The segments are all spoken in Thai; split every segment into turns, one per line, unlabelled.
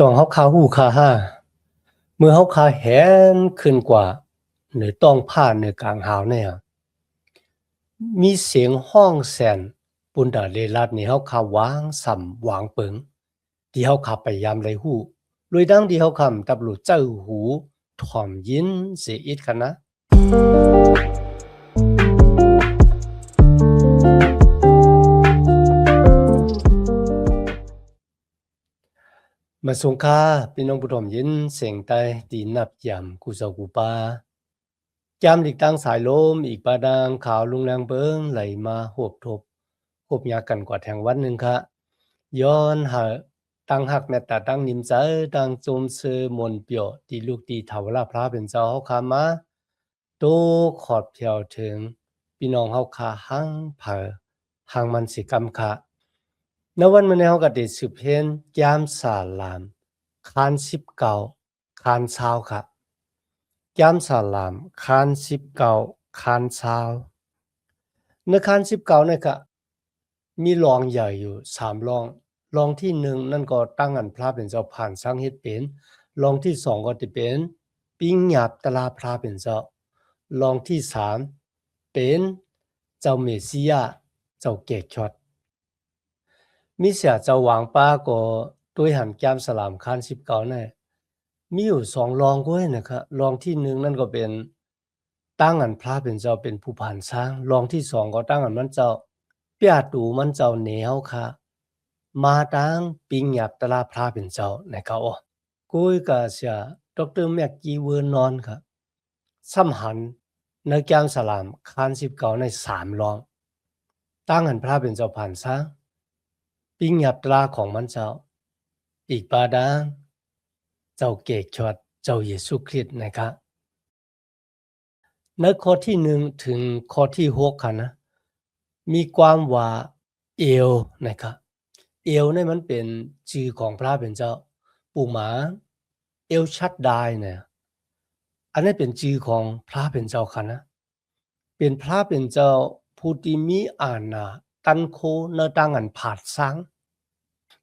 จองเฮาคาหูคาห้าเมื่อเฮาคาแหนขึ้นกว่าเหนือต้องผ้าเหนือกลางหาวเนี่ยมีเสียงห้องแสนปุนดาเลลัดนี่เฮาคาวางสำวางเปิงที่เฮาคาพยายามเลยหู้ลวยดังที่เฮาคำตับหลุเจ้าหูถ่อมยินเสียอิดกันนะมาสงคาพี่น้องผู้ถ่อมยินเสียงใต้ตีนับยำกูเซากูปายามหลีกตั้งสายลมอีกปาดางขาวลุงแรงเบิงไหลมาหวบทบหบยากันกว่าแทงวันหนึ่งค่ะย้อนหาตั้งหักแม่ตาตั้งนิมใจตั้งจมเซอมนเปียวตีลูกตีเถาวราพระเป็นเจ้าเฮาคามาโตขอดเพียวถึงพี่น้องเฮาคาหังเผอหังมันสิกรรมค่ะในวันมื้อนี้เฮาก็ได้สืบเห็นยามสาลามคาน19คานเช้าค่ะยามสาลามคาน19คานเช้าในคาน19เนี่ยก็มีรองใหญ่อยู่3รองรองที่1นั่นก็ตั้งอันพระเป็นเจ้าผ่านสร้างเฮ็ดเป็นรองที่2ก็จะเป็นปิ้งหยาบตลาพระเป็นเจ้ารองที่3เป็นเจ้าเมสิยาเจ้าเกกชอดมีเสียเจ้าหวางป้าก็ด้วยหันแก้มสลามคาน19นั่นมีอยู่2รองก็นะครับรองที่1นั่นก็เป็นตั้งอันพระเป็นเจ้าเป็นผู้ผ่านสร้างรองที่2ก็ตั้งอันมันเจ้าเปียตูมันเจ้าเหนียวค่ะมาตั้งปิงหยับตลาพระเป็นเจ้านะครับกุยกาเสียดรแม็กกี้เวอร์นอนค่ะซ้ำหันในแก้มสลามคาน19ใน3รองตั้งอันพระเป็นเจ้าผ่านสร้างปิงหยับตลาของมันเจ้าอีกปาดางเจ้าเกกชอดเจ้าเยซูคริสต์นะครับในข้อที่1ถึงข้อที่6ค่ะนะมีความว่าเอวนะครับเอวนี่มันเป็นชื่อของพระเป็นเจ้าปู่หมาเอลชัดไดเนี่ยอันนี้เป็นชื่อของพระเป็นเจ้าค่ะนะเป็นพระเป็นเจ้าผู้ที่มีอานาตันโคเนตั้งอันผาดสัง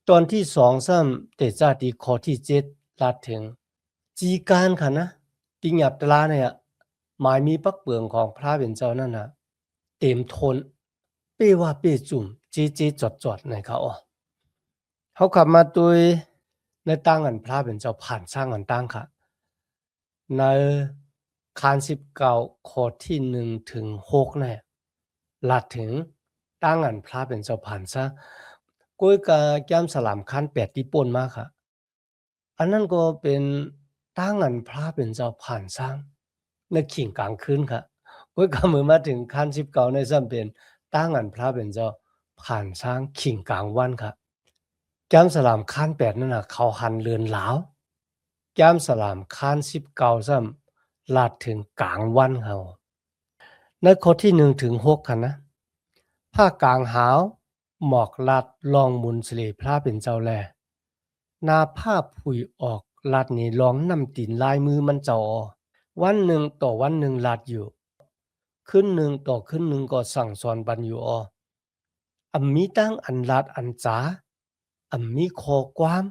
ตอนที่2ซ้ำเตจาติข้อที่7ลาถึงจีการค่ะนะปิญญับตลาเนี่ยหมายมีปักเปลืองของพระเป็นเจ้านั่นน่ะเต็มทนเป้ว่าเป้จุ่มเจจอดๆนะครับเขาขับมาโดยในตั้งอันพระเป็นเจ้าผ่านสร้างอันตั้งค่ะในคาน19ข้อที่1ถึง6เนี่ยลาถึงตั้งอันพระเป็นเจ้าผ่านซะก้อยกาแก้มสลามคัน8ที่ป่นมาค่ะอันนั้นก็เป็นตั้งอันพระเป็นเจ้าผ่านสร้างในขิงกลางคืนค่ะก้อยกามือมาถึงคัน19ในซ้ำเป็นตั้งอันพระเป็นเจ้าผ่านสร้างขิงกลางวันค่ะแก้มสลามคัน8นั่นน่ะเขาหันเลือนหลาวแก้มสลามคัน19ซ้ำลาดถึงกลางวันเขาในข้อที่1ถึง6ค่ะนะภาคกลางหาวหมอกลัดลองมุนสเลพระเป็นเจ้าแลนาภาพผุยออกลัดนี่ลองนำตีนลายมือมันเจ้าวันหนึ่งต่อวันหนึ่งลัดอยู่ขึ้นหนึ่งต่อขึ้นหนึ่งก็สั่งสอนบันอยู่มีตั้งอันลัดอันจ๋ามีคอความ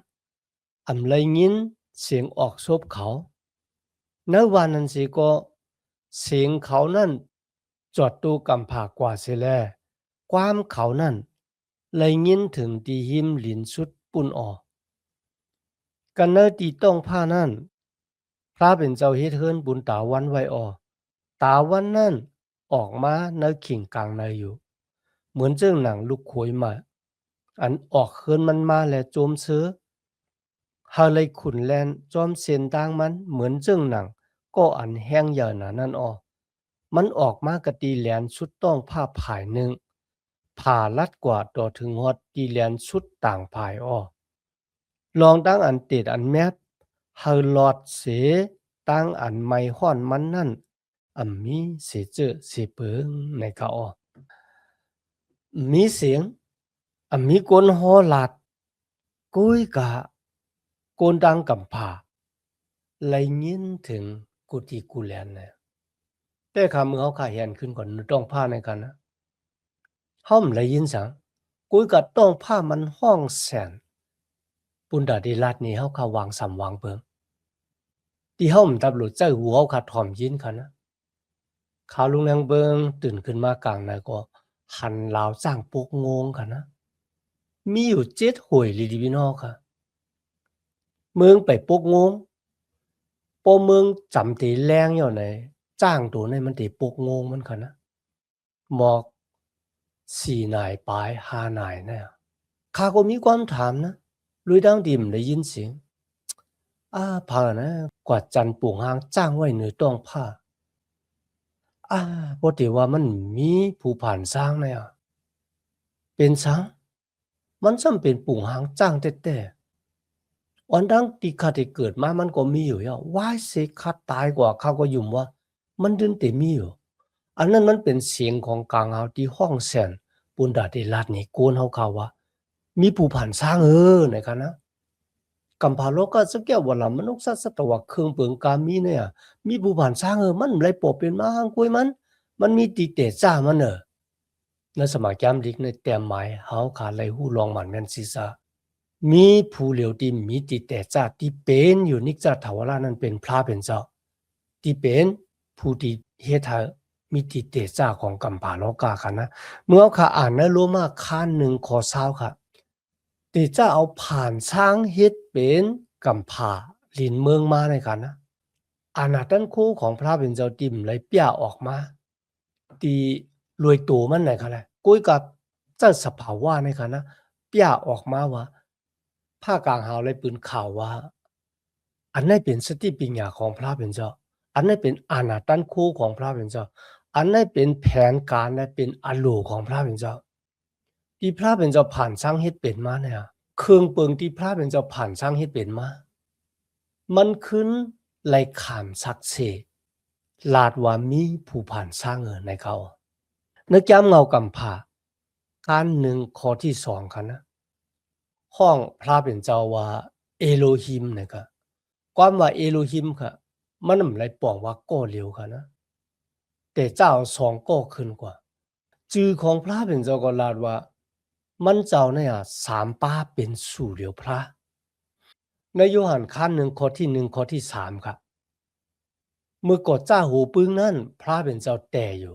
เลยยินเสียงออกซบเขาในวันนั้นสิก็เสียงเขานั่นจอดตู้กำผากว่าเสียแลความเขานั่นเลยยินถึงตีหิมหลินสุดปุ่นกันเนตีต้องผ้านั่นพระเป็นเจ้าเฮ็ดเฮิรนบุญตาวันไว้ตาวันนั่นออกมาในขิงกลางในอยู่เหมือนเจ้าหนังลูกขวยมาอันออกเฮิรนมันมาและโจมเสือฮาเลยขุนแลนจอมเสียนต่างมันเหมือนเจ้าหนังก็อันแห้งเยอะนะนั่นมันออกมากะตีแหลนสุดต้องผ้าผายหนึ่งผ่าลัดกว่าต่อถึงฮอดตีแหลนสุดต่างผายลองตั้งอันเตดอันแมบเฮาลอดเสตั้งอันไม่ห้อนมันนั่นมีเสเจอเสเปิงในกะมีเสียงมีกนฮอลาดกุ้ยกะโกนดังกำผาเลยยินถึงกุฏิกุแลนเนี่ยแต่คำมือเขาขาเห็นขึ้นก่อนต้องผ้าในกันนะห้อมเลยยินสังกุ้ยกะต้องผ้ามันห้องแสนปุ ปุณดาดีรัดนี่เฮาค่ะวางสำวางเปิงที่เฮาตับหลุดใจหัวเฮาค่ะถ่อมยินค่ะนะข่าวลุงแรงเบิงตื่นขึ้นมากลางนาก็หันลาวจ้างปกงงค่ะนะมีอยู่7หวยเลยดิพี่น้องค่ะเมืองไปปกงงปอเมืองจำตีแรงอยู่ไหนจ้างตัวในมันตีปกงงมันค่ะนะหมอก4นายปลาย5นายเนี่ยข้าก็มีความถามนะลุยดังดิมได้ยินเสียงพานะกว่าจันปุ่งหางจ้างไว้เหนือต้องผ้าปกติว่ามันมีผู้ผ่านสร้างเนี่ยเป็นช้างมันซ้ำเป็นปุ่งหางจ้างแต่วันดังที่ข้าได้เกิดมามันก็มีอยู่แล้ววายสิข้าตายกว่าเขาก็ยุ่มว่ามันดึงแต่มีอยู่อันนั้นมันเป็นเสียงของกลางเฮาที่ห้องแสนปุณดาได้ลาดนี่โกนเฮาว่า มีผู้ผ่านสร้างนะคะนะกำพาโลก็สักแก้ววันละมนุษย์สัตวะเครื่องเปิงกามีเนี่ยมีผู้ผ่านสร้างมันไรปอเป็นมาหางกุยมันมีตีเตจ้ามันในสมัยแกมลิกในแต่หมายเฮาขาไหลหูลองมันแม่นซิซามีผู้เหลียวที่มีติแต่จ้าที่เป็นอยู่นิกจ้าถาวรานั้นเป็นพระเป็นเจ้าที่เป็นผู้ที่เฮ็ดให้มีติเตจ้าของกัมพาโลกาค่ะนะเมื่อเขาอ่านในโรมาข้าน1ข้อ20ค่ะติจ้าเอาผ่านช้างเฮ็ดเป็นกัมพาลินเมืองมาในค่ะนะอาณาตันคู่ของพระเป็นเจ้าติ่มเลยเปียออกมาตีรวยตัวมันไหนคะแหละกุ้ยกับเจ้าสภาวะในค่ะนะเปียออกมาว่าภาคกลางหาวเลยปืนข่าวว่าอันนั้นเป็นสติปัญญาของพระเป็นเจ้าอันนั้นเป็นอาณาตันคู่ของพระเป็นเจ้าอันนั้นเป็นแผนการและเป็นอโลของพระเป็นเจ้าที่พระเป็นเจ้าผ่านสร้างเฮ็ดเป็นมาเนี่ยเครื่องเปิงที่พระเป็นเจ้าผ่านสร้างเฮ็ดเป็นมามันขึ้นไหลขามศักดิ์สิทธิ์ลาดว่ามีผู้ผ่านสร้างในเขานึกย้ำเงากำผาการหนึ่งข้อที่2ค่ะนะห้องพระเป็นเจ้าว่าเอโลฮิมนะครับความว่าเอโลฮิมค่ะมันไหลปองว่าก็เร็วค่ะนะแต่เจ้า2ก็ขึ้นกว่าจือของพระเป็นเจ้าก็ลาดว่ามันเจ้าเนี่ย3ป้าเป็นสู่เหลียวพระในโยหันขั้นหนึ่งข้อที่1ข้อที่3ครับเมื่อกดจ้าหูปึ้งนั่นพระเป็นเจ้าแต่อยู่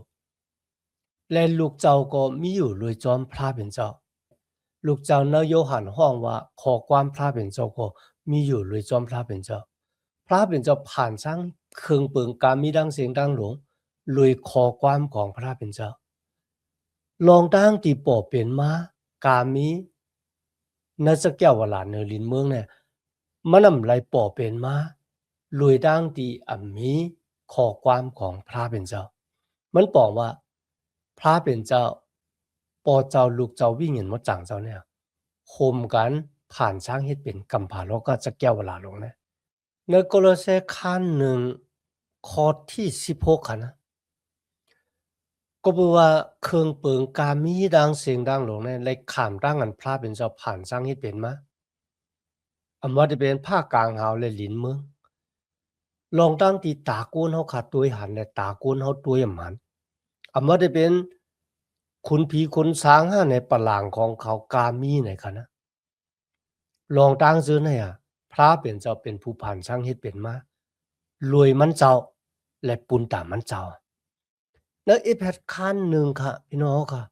และลูกเจ้าก็มีอยู่รวยจอมพระเป็นเจ้าลูกเจ้าในโยหันห้องว่าขอความพระเป็นเจ้าก็มีอยู่รวยจอมพระเป็นเจ้าพระเป็นเจ้าผ่านทั้งเครื่องเปิงการมีดังเสียงดังหลวงรวยขอความของพระเป็นเจ้าลองตั้งที่ปอเป็นมากามีนัสแก้ววลาเนลินเมืองเนี่ยมันนำไรปอเป็นมารวยดังที่มีขอความของพระเป็นเจ้ามันบอกว่าพระเป็นเจ้าปอเจ้าลูกเจ้าวิ่งเห็นมดจังเจ้าเนี่ยโฮมกันผ่านช้างเฮ็ดเป็นกำผาแล้วก็จะแก้วเวลาลงนะในโกโลแซขั้นหนึ่งข้อที่16ค่ะนะก็แปลว่าเครื่องเปิงกามีดังเสียงดังลงในเลยขามดังอันพระเป็นเจ้าผ่านช้างเฮ็ดเป็นมาอำว่าจะเป็นภาคกลางเฮาและลินเมืองลองตั้งที่ตากูนเฮาขาดตัวยหันและตากูนเฮาตัวยำหันอำว่าจะเป็นคุณผีคุณช้างในปะหลางของเขากามีไหนคะนะลองตั้งซื้อเนี่ยพระเป็นเจ้าเป็นผู้ผ่านช้างเฮ็ดเป็นมารวยมันเจ้าและปุญตามันเจ้าแล้วอีแพทคันหนึ่งค่ะพี่น้องค่ะ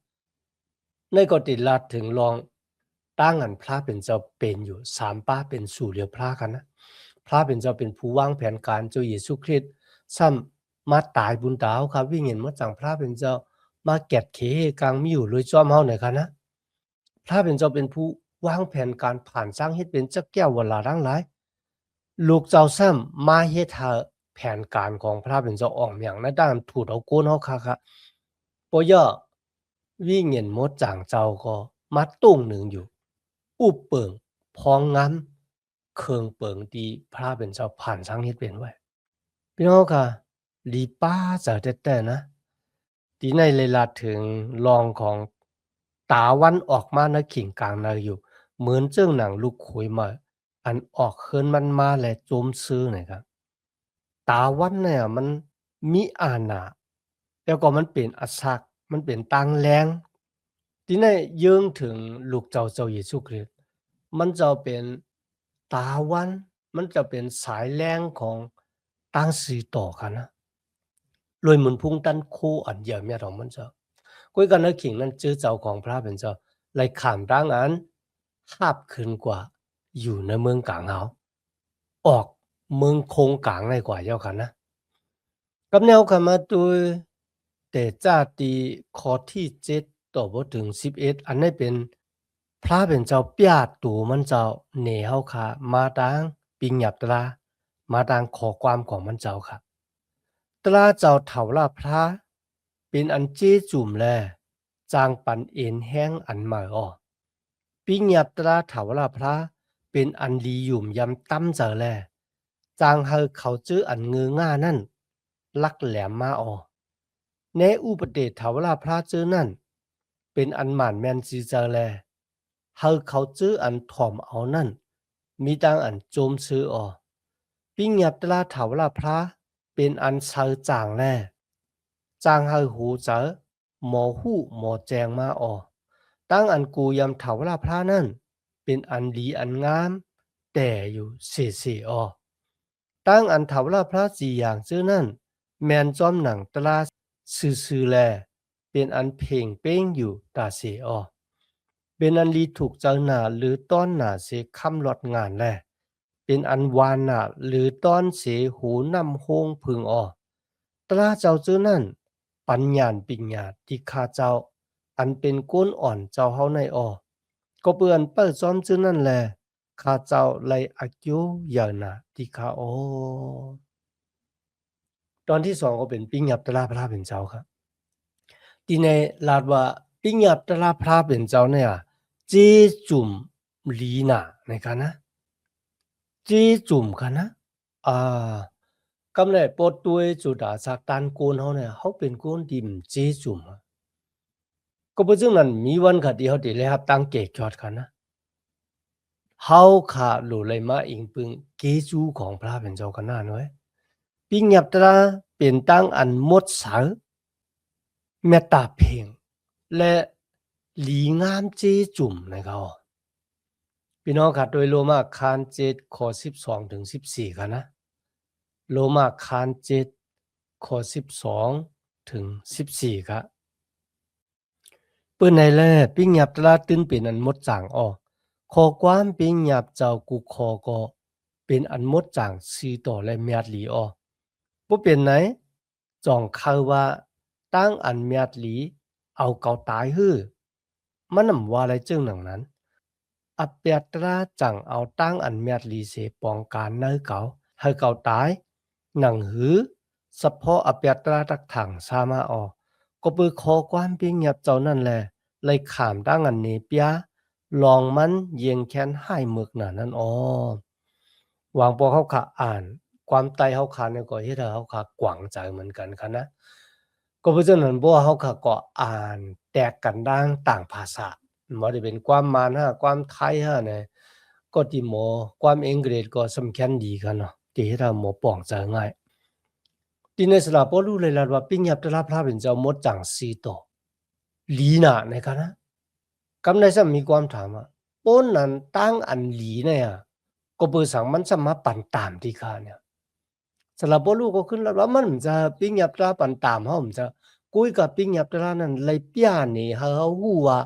ในก็ติดลัดถึงลองตั้งอันพระเป็นเจ้าเป็นอยู่3ป้าเป็นสู่เหลียวพระกันนะพระเป็นเจ้าเป็นผู้วางแผนการเจ้าเยซูคริสต์ซ้ำมาตายบุญตาเฮาครับวิ่งเห็นมาจังพระเป็นเจ้ามาแกดเขกลางมีอยู่เลยจอมเฮาไหนคะนะพระเป็นเจ้าเป็นผู้วางแผนการผ่านสร้างเฮ็ดเป็นจักแก้วเวลาทั้งหลายลูกเจ้าซ้ำมาเฮ็ดให้แผนการของพระเป็นเจ้าออกอย่างในด้านถูดเอาโกนเฮาค่ะๆบ่ย่อวิ่งเห็นมดจางเจ้าก็มาตุ้งหนึ่งอยู่อุบเปิงพองงํเครื่องเปิงที่พระเป็นเจ้าผ่านสร้างเฮ็ดเป็นไว้พี่น้องค่ะลีป้าจะแต่นะที่ในเลยลาถึงรองของตาวันออกมาในขิงกลางนาอยู่เหมือนเจ้งหนังลูกขุยมาอันออกเคินมันมาและโจมซื้อนะครับตาวันเนี่ยมันมีอานาแล้วก็มันเป็นอสักมันเป็นตังแรงที่ในเยื่องถึงลูกเจ้าเยซูคริสต์มันจะเป็น ตาวันมันจะเป็นสายแรงของตั้งสีต่อกันนะรวยเหมือนพุ่งตันคู่อันเดียวเมียของมันจะกุยกันนักขิงนั้นจื้อเจ้าของพระเป็นเจ้าไล่ขามร่างอันหาบขึ้นกว่าอยู่ในเมืองกลางเขาออกเมืองโคงกลางได้กว่าเจ้ากันนะกับแนวกันมาโดยแต่จ้าตีข้อที่7ต่อบ่ถึง11อันนี้เป็นพระเป็นเจ้าเปียตูมันเจ้าเหนเฮาค่ะมาดังปิงหยับตรามาดังขอความของมันเจ้าค่ะตราเจ้าเฒ่าลาพระเป็นอันเจจุ่มแลจางปันเอ็นแห้งอันใหม่อ้อปิงหยับตราเฒ่าลาพระเป็นอันลีหยุ่มยำตั้มเจอแลจางเฮาเขาจื้ออันงือง่านั่นลักแหลมมาอ้อในอุปเดชเถาวราพระเจอนั่นเป็นอันหมานแมนจีเจอแลเฮาเขาจื้ออันถ่อมเอานั่นมีดังอันโจมซื้ออ้อปิ้งหยับตลาเถาวราพระเป็นอันเชอจางแลจางเฮาหูเจอหมอหู้หมอแจงมาอ้อตั้งอันกูยำเถาวราพระนั่นเป็นอันดีอันงามแต่อยู่เสอ้อตั้งอันเถาวราพระสี่อย่างซื้อนั่นแมนจอมหนังตลาซื่อๆแลเป็นอันเพ่งเป้งอยู่ตาเสอ้อเป็นอันลีถูกเจ้าหน้าหรือต้อนหน้าเสคำลอดงานแลเป็นอันวานหน้าหรือต้อนเสหูนำโฮงพึงอ้อตราเจ้าซื้อนั่นปัญญาณปิญญาที่ข้าเจ้าอันเป็นก้นอ่อนเจ้าเฮาในอ้อก็เปื่อนเปิ้ซ้อมซื้อนั่นแลข้าเจ้าไลอักโยอย่างน่ะที่ข้าอ้อตอนที่2ก็เป็นปิ้งหยับตราพระเป็นเจ้าครับที่ในลาดว่าปิ้งหยับตราพระเป็นเจ้าเนี่ยเจจุ่มลีน่ะในกันนะเจจุ่มกันนะกำเนิดปดด้วยจุดาจากตันโกนเฮาเนี่ยเฮาเป็นโกนดิมเจจุ่มก็บ่จึงนั้นมีวันค่ะที่เฮาได้รับตั้งเกจอดกันนะเฮาค่ะหลู่เลยมาอิงปึงเกจูของพระเป็นเจ้ากันหน้าน้อยปิ้งหยับตราเป็นตั้งอันหมดสาเมตตาเพ่งและหลีงามเจจุ่มนะครับพี่น้องครับโดยโลมาคาน7ข้อ12ถึง14กันนะโลมาคาน7ข้อ12ถึง14ครับเปิ้นในแลปิ้งหยับตลาดตื้นเป็นอันหมดจางอ้อข้อความปิ้งหยับเจ้ากูคอก็เป็นอันหมดจางซีต่อและเมียดหลีอ้อบ่เป็นไหนจ่องเขาว่าตั้งอันเมียดหลีเอาเกาตายฮื้อมันนำว่าอะไรจึงหนังนั้นอเปียตราจังเอาตั้งอันเมียดหลีเสปองการเนื้อเกาให้เกาตายหนังหือเฉพาะอเปียตราตักถังซามาออก็เปิดคอความเพียงหยับเจ้านั่นแหละเลยขามตั้งอันเนเปียลองมันเยียงแค้นให้หมึกหนานั่นอ้อวางพอเขาขาอ่านความไตเขาขาเนี่ยก็เฮ็ดให้เขาขากว้างใจเหมือนกันค่ะนะก็เพราะฉะนั้นบ่ว่าเขาขาก็อ่านแตกกันดังต่างภาษาบ่ได้เป็นความมานฮะความไทยฮะเนี่ยก็ที่หมอความอังกฤษก็สำคัญดีกันเนาะที่เฮ็ดให้หมอป้องใจง่ายที่ในสระบ่รู้เลยล่ะว่าปิ้งยับตะลาพระเป็นเจ้าหมดจังซีโตลีน่ะในกันนะกำในซ้ำมีความถามว่าป้นนั้นตั้งอันหลีเนี่ยก็เปิดสังมันสมาปันตามที่ข้าเนี่ยสำหรับบ่รู้ก็ขึ้นแล้วว่ามันจะปิ้งยับตราปันตามเฮามันจะกุยกับปิ้งยับตรานั้นเลยเปียนี่เฮาฮู้ว่า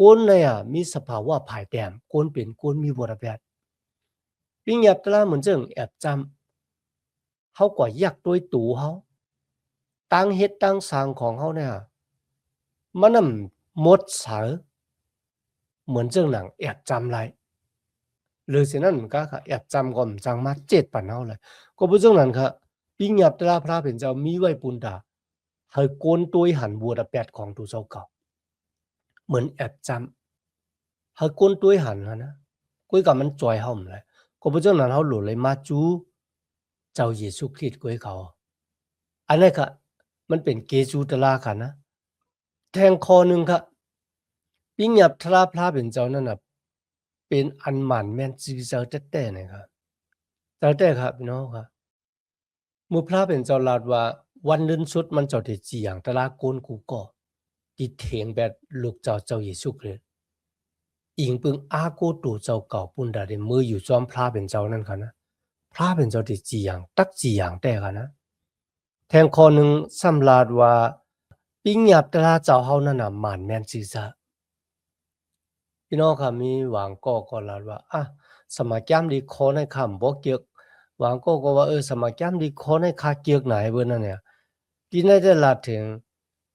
คนเนี่ยมีสภาวะภายแต้มคนเป็นคนมีบทบาทปิ้งยับตราเหมือนจังแอบจำเฮาก็อยากด้วยตูเฮาตั้งเฮ็ดตั้งสร้างของเฮาเนี่ยมันนำหมดสาเหมือนจังหนังแอบจำไรหรือฉะนั้นมันก็แอบจำก็จังมาเจ็ดปันเฮาเลยก็บ่จังนั้นครับปิ้งยับตราพระเป็นเจ้ามีไว้ปุนดาให้โกนตัวหันบัวตะแปดของตัวเจ้าเก่าเหมือนแอบจำให้โกนตัวหันนะกุยกับมันจอยเฮาหมเลยก็บ่จังนั้นเฮาหลุเลยมาจูเจ้าเยซูคริสต์กุยเขาอันนั้นก็มันเป็นเกจูตลาค่ะนะแทงคอหนึงครับปิ้งยับตราพระเป็นเจ้านั่นน่ะเป็นอันหมั่นแม่นจือเจ้าแท้ๆนะครับเจ้าแท้ครับพี่น้องครับหมู่พระเป็นเจ้าลาดว่าวันนึนสุดมันเจ้าได้จีหยังตะลาโกนกูก็ติเถียงแบบลูกเจ้าเยซูคริสต์ อิงปึงอากูตู่เจ้าเก่าปุ่นดาได้มืออยู่จอมพระเป็นเจ้านั่นค่ะนะพระเป็นเจ้าที่จีอย่างตักจีอย่างแต่ค่ะนะแทงข้อหนึ่งสำลาดว่าปิ้งหยับตราเจ้าเฮานั่นน่ะหมานแม่นซื่อซะพี่น้องค่ะมีหวังก็ลาดว่าสมัครแก้มดีขอในคำบ่เกียกหวังก็ว่าสมัครแก้มดีขอในคาเกียกไหนเบิ่นนั่นเนี่ยที่ได้ได้ลาดถึง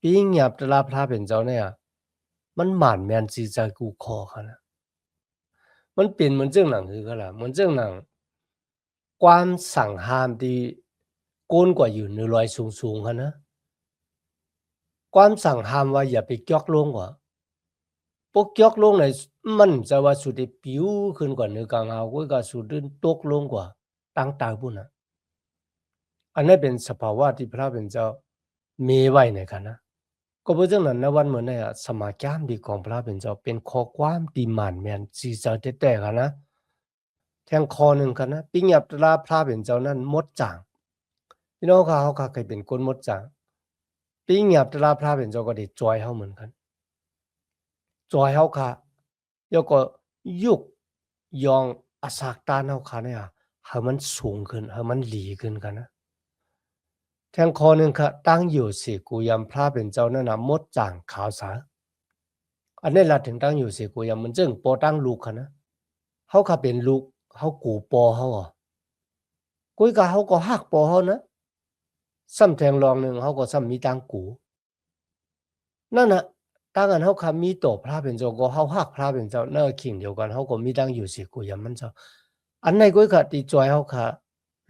ปิ้งหยับตราพระเป็นเจ้าเนี่ยมันหมานแม่นซื่อซะกูขอค่ะนะมันเป็นเหมือนเจ้าหนังคือก็ล่ะเหมือนเจ้าหนังความสั่งห้ามที่โกนกว่าอยู่ในรอยสูงๆค่ะนะความสั่งห้ามว่าอย่าไปเกียกลงกว่าพวกเกียกลงในมันจะว่าสุดที่ปิวขึ้นกว่าเนื้อกลางเอาก็ก็สุดที่ตกลงกว่าตั้งตาพุ่นน่ะอันนี้เป็นสภาวะที่พระเป็นเจ้ามีไว้ในกันนะก็เพราะฉะนั้นในวันเหมือนเนี่ยสมาจามดีของพระเป็นเจ้าเป็นข้อความที่หมั่นแม่นสิจะแต่กันนะแทงคอหนึ่งกันนะปิ้งยับตราพระเป็นเจ้านั้นมดจางพี่น้องเขาเคยเป็นคนมดจางปิ้งยับตราพระเป็นเจ้าก็ได้จอยเฮาเหมือนกันจอยเฮาค่ะแล้วก็ยุกยองอาสากตานเฮาค่ะเนี่ยให้มันสูงขึ้นให้มันหลีขึ้นกันนะแทงคอหนึ่งค่ะตั้งอยู่สิกูยำพระเป็นเจ้านั่นน่ะมดจางขาวสาอันนี้ล่ะถึงตั้งอยู่สิกูยำมันจึงปอตั้งลูกค่ะนะเฮาค่ะเป็นลูกเฮากูปอเฮากุยกะเฮาก็ฮักปอเฮานะซ้ำแทงรองหนึ่งเฮาก็ซ้ำมีตังกูนั่นน่ะตั้งอันเฮาค่ะมีต่อพระเป็นเจ้าก็เฮาฮักพระเป็นเจ้านั่นขิงเดียวกันเฮาก็มีตั้งอยู่สิกูยำมันเจ้าอันไหนกุยกะที่จอยเฮาค่ะ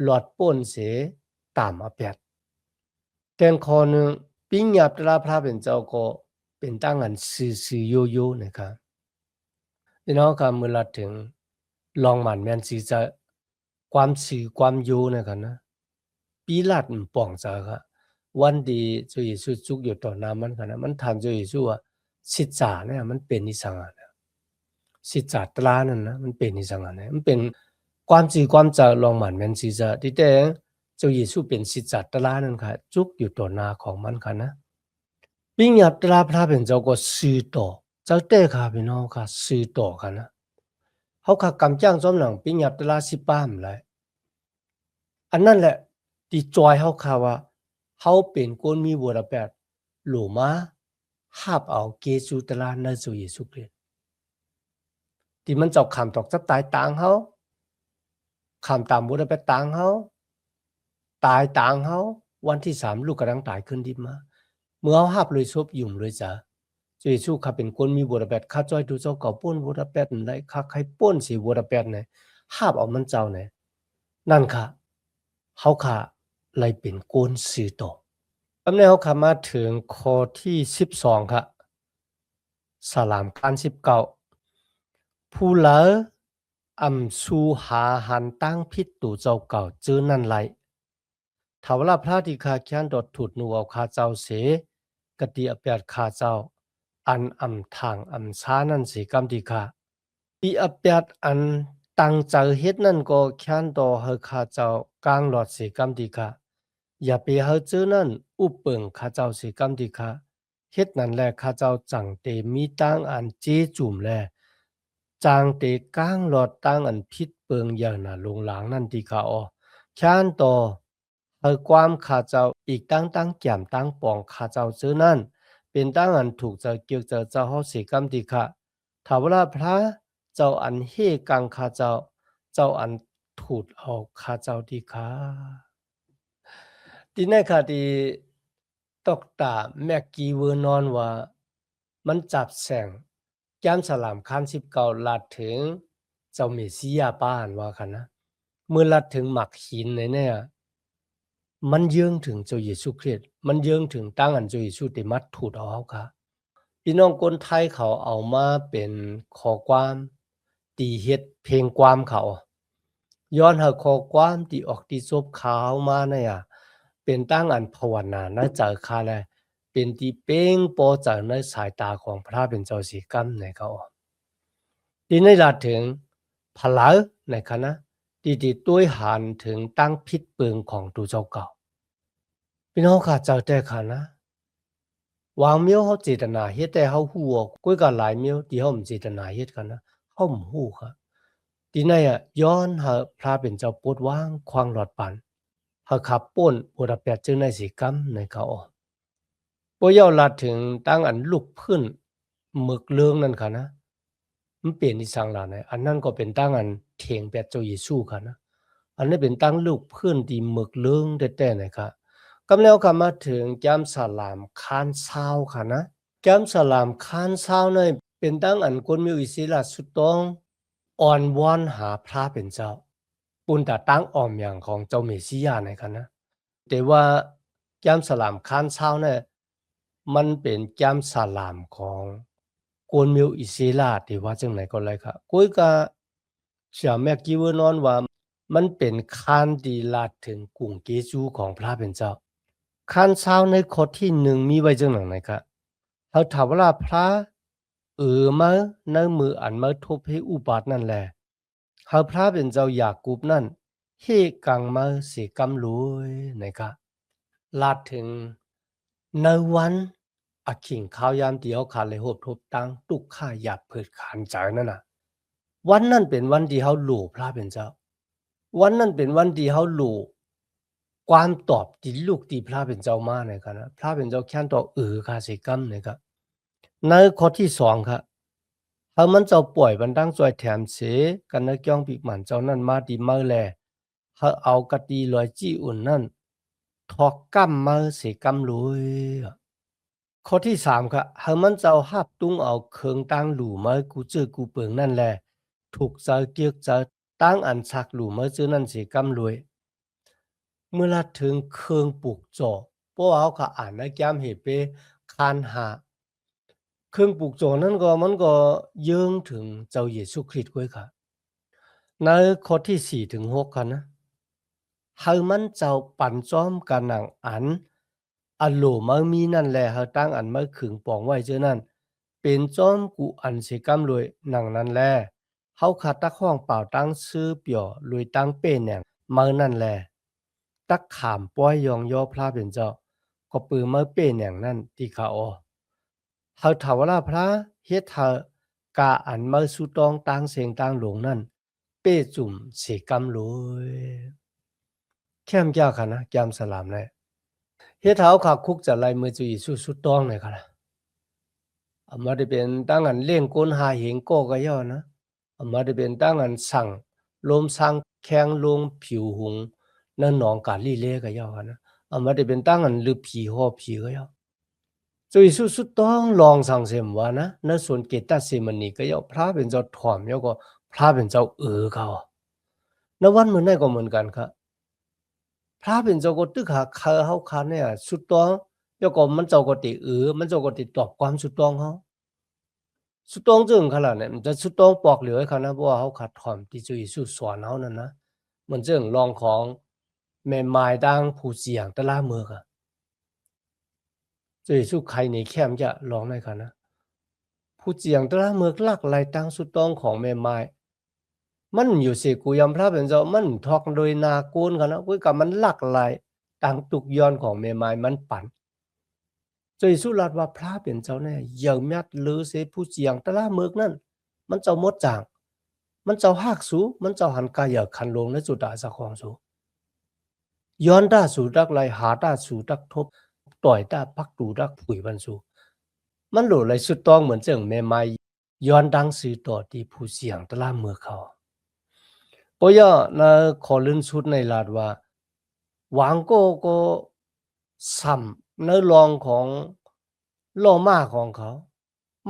หลอดป่นเสตามอาแปดแทงคอหนึ่งปิ้งหยับตราพระเป็นเจ้าก็เป็นตั้งอันซื่อๆโยๆนะครับพี่น้องค่ะเมื่อละถึงลองหมั่นแม่นสิจะความสื่อความอยู่นะครับนะปีลาดป่องจะค่ะวันดี主耶稣จุกอยู่ต่อหน้ามันค่ะนะมันถาม主耶稣ว่าสิจาเนี่ยมันเป็นนิสังอะนะสิจาตรานั่นนะมันเป็นนิสังอะนะมันเป็นความสื่อความจะลองหมั่นแม่นสิจะที่แต่主耶稣เป็นสิจาตรานั่นค่ะจุกอยู่ต่อหน้าของมันค่ะนะปิ้งหยับตราพระเป็นเจ้าก็สื่อต่อเจ้าแต่ค่ะพี่น้องค่ะสื่อต่อค่ะนะเฮาค่ะกำจ้างจอมหลังปิ้งหยับตราสิป้ามหลายอันนั้นแหละที่จอยเฮาค่ะว่าเฮาเป็นคนมีบทบาทหลู่มาหาบเอาเกจูตราในสู่เยซูคริสต์ที่มันเจ้าคำตอกจะตายต่างเฮาคำตามบทบาทต่างเฮาตายต่างเฮาวันที่3ลูกกำลังตายขึ้นดิบมาเมื่อเฮาหาบเลยซบยุ่มเลยจ้ะจูเยซูข้าเป็นคนมีบทบาทข้าจ้อยดูเจ้าเก่าป้นบทบาทนั่นได้ข้าใครป้นสิบทบาทไหนหาบเอามันเจ้าไหนนั่นค่ะเฮาค่ะเลยเป็นคนสื่อต่อคำนี้เขาขามาถึงข้อที่12ค่ะสลามการ19ผู้เหลออำสูหาหันตั้งพิษตู่เจ้าเก่าจื้อนั่นไหลถ้าเวลาพระที่ข้าเขียนดดถุดนูเอาข้าเจ้าเสกติอเปียดข้าเจ้าอันอำทางอำช้านั่นสิกรรมที่ข้าปีอเปียดอันตั้งใจเฮ็ดนั่นก็เขียนต่อให้ข้าเจ้ากลางหลอดสิกรรมที่ข้าอย่าไปเฮาจื้อนั่นอุปเปิงข้าเจ้าสิกรรมที่ข้าเฮ็ดนั่นแหละข้าเจ้าจังเตมีตั้งอันเจจุ่มแลจางเตกลางหลอดตั้งอันพิษเปิงอย่างน่ะลงหลังนั่นที่ข้าอ้อเขียนต่อให้ความข้าเจ้าอีกตั้งแก้มตั้งปองข้าเจ้าจื้อนั่นเป็นตั้งอันถูกจะเกี่ยวจะเจ้าเฮาสิกรรมที่ข้าถ้าเวลาพระเจ้าอันเฮกังข้าเจ้าเจ้าอันถูดเอาข้าเจ้าที่ข้าที่ในค่ะที่ตอกตาแม็กกี้เวอร์นอนว่ามันจับแสงแก้มสลามคัน19ลัดถึงเจ้าเมสสิยาป้านว่าค่ะนะเมื่อลัดถึงหมักหินเนี่ยมันเยื่องถึงเจ้าเยซูคริสต์มันเยื่องถึงตั้งอันเจ้าเยซูได้มัดถูดเอาเฮาค่ะพี่น้องคนไทยเขาเอามาเป็นข้อความตีเฮ็ดเพลงความเขาย้อนหาข้อความที่ออกที่ซบขาวมาเนี่ยเป็นตั้งอันภาวนาในใจข้าแลเป็นที่เป้งโปจากในสายตาของพระเป็นเจ้าสีกรรมในเขาที่ในลาถึงพลาในคณะที่ต้วยหันถึงตั้งพิษเปิงของตูเจ้าเก่าพี่น้องข้าเจ้าแต่ค่ะนะ วางมิ้วเขาเจตนาเฮ็ดแต่เขาฮู้ว่าก้อยก็หลายมิ้วที่เขาบ่เจตนาเฮ็ดกันนะเขาบ่ฮู้ค่ะทีนั้นย้อนหาพระเป็นเจ้าโปรดวางควางหลอดปันหาขับป่นบ่ได้แปดจึงได้สิกรรมในเขาบ่ยอลัดถึงตั้งอันลุกพื้นหมึกเลืองนั่นค่ะนะมันเปลี่ยนอีสังหลานอันนั้นก็เป็นตั้งอันเถียงแปดเจ้าเยซูค่ะนะอันนี้เป็นตั้งลูกพื้นที่หมึกเลืองแต่ๆนะครับกำแล้วก็มาถึงจามสลามคานเช้าค่ะนะจามสลามคานเช้าเนี่ยเป็นตั้งอันคนมีอิสระสุดต้องอ่อนวอนหาพระเป็นเจ้าปุ่นแต่ตั้งออมอย่างของเจ้าเมสสิยาในค่ะนะแต่ว่าจามสลามคานเช้าเนี่ยมันเป็นจามสลามของคนมีอิสระที่ว่าจังไหนก็เลยค่ะก้อยก็เชื่อแม่กิวนอนว่ามันเป็นคานที่ลาดถึงกรุงเกจูของพระเป็นเจ้า คันเช้าในข้อที่1มีไว้จังหนังนะครับเขาถามว่าพระมาในมืออันมาทบให้อุบาทนั่นแหละเขาพระเป็นเจ้าอยากกุบนั่นเฮกังมาเสกำรวยนะครับลาดถึงในวันอขิงข้าวยามเดียวขาดเลยหบทบตังตุกข้าหยาบเผิดขานใจนั่นน่ะวันนั้นเป็นวันที่เขาหลู่พระเป็นเจ้าวันนั้นเป็นวันที่เขาหลู่ ความตอบที่ลูกที่พระเป็นเจ้ามาเนี่ยครับนะพระเป็นเจ้าแค้นต่อค่ะสิกรรมเนี่ยครับในข้อที่2ครับถ้ามันเจ้าป่วยบันดังจอยแถมเสกันนะจ้องปีกหมันเจ้านั่นมาดีมาแลเขาเอากะตีลอยจี้อุ่นนั่นทอกกำมาเสกำลุยข้อที่3ครับถ้ามันเจ้าหับตุ้งเอาเคืองตั้งหลู่มากูเจอกูเปิงนั่นแหละถูกเจ้าเกียกเจ้าตั้งอันชักหลู่มาเจอนั่นเสกำลุย เมื่อละถึงเครื่องปลูกจ่อพวกเขาก็อ่านนะแก้มเหตุไปคานหาเครื่องปลูกจ่อนั่นก็มันก็เยื่องถึงเจ้าเยซูคริสต์ด้วยค่ะในข้อที่4ถึง6ค่ะนะให้มันเจ้าปั่นจ้อมกันหนังอันอันโหลมามีนั่นแหละเฮาตั้งอันมาขึงปองไว้เจ้านั่นเป็นจ้อมกูอันสิกำรวยหนังนั้นแลเฮาขาดตะข้องเปล่าตั้งซื้อเปี่ยวรวยตั้งเป้แหน่งมานั่นแล ตักขามป้อยยองย่อพระเป็นเจ้าก็ปือมาเป้นอย่างนั้นที่เขาเฮาถาวราพระเฮ็ดเฮากาอันมาสุตองต่างเสียงต่างหลงนั่นเป้จุ่มเสกำโลยแค่มยาค่ะนะยามสลามเลยเฮ็ดเฮาขาคุกจะไล่มือจุยสุตองเลยค่ะนะมาได้เป็นตั้งอันเลี้ยงก้นหาเหงโกก็ย่อนะมาได้เป็นตั้งอันสั่งลมสั่งแข้งลงผิวหุงนั่นหนองกาลีเลก็ย่อนะมาได้เป็นตั้งอันลือผีหอผีก็ย่อจุยสุต้องลองสั่งเสมว่านะนส่วนเกตตาเสมนีก็ย่อพระเป็นเจ้าถ่อมย่อก็พระเป็นเจ้าเขานวันมื้อนั้นก็เหมือนกันครับพระเป็นเจ้าก็ตึกหาเฮาคันเนี่ยสุดต้องย่อก็มันเจ้าก็ติมันเจ้าก็ติตอบความสุดต้องเฮา สุดโต่งจึงขนาดนั้นจะสุดโต่งปอกเหลือเขานะเพราะว่าเขาขัดถ่อมที่จะอิสุสอนเขานั่นนะมันจึงลองของแม่ไม้ดังผู้เสียงตะล่าเมือกอะจะอิสุใครในแคมจะลองได้ค่ะนะผู้เสียงตะล่าเมือกลักไหลตั้งสุดโต่งของแม่ไม้มันอยู่สิกูยอมพระเป็นเจ้ามันทอกโดยนากูลค่ะนะกุยกับมันลักไหลตั้งตุกย้อนของแม่ไม้มันปั่น ใจสุรัตว่าพระเป็นเจ้าแน่เหยิ่งมัดหรือเสผู้เจียงตะละเมือกนั่นมันเจ้าหมดจางมันเจ้าหากสูมันเจ้าหันกายคันลงในจุดาสะของสูย้อนตาสู่ดักไหลหาตาสู่ดักทบต่อยตาพักตูดักผุยบันสูมันโหลไหลสุดต้องเหมือนเจิงแม่ไม้ย้อนดังสื่อต่อที่ผู้เสียงตะละเมือกเขาปอยนะขอลื่นสุดในลาดว่าหวังก็ซ้ำในรองของโลมาของเขา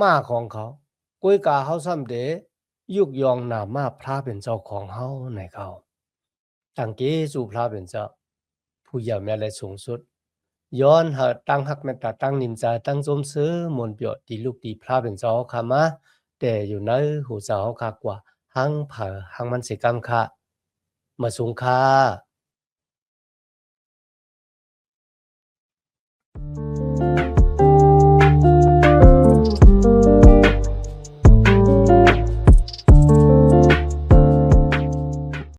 มาของเขากุ้ยกาเขาซ้ำเดยุกยองนามาพระเป็นเจ้าของเฮาในเขาตั้งเกสู่พระเป็นเจ้าผู้ใหญ่แม่และสูงสุดย้อนหาตั้งหักแม่ตาตั้งนินจาตั้งสมซื้อมนต์เปียวตีลูกตีพระเป็นเจ้าคามาแต่อยู่ในหูเจ้าคากว่าหังเผอหังมันสิกรรมค่ะมาสูงค่า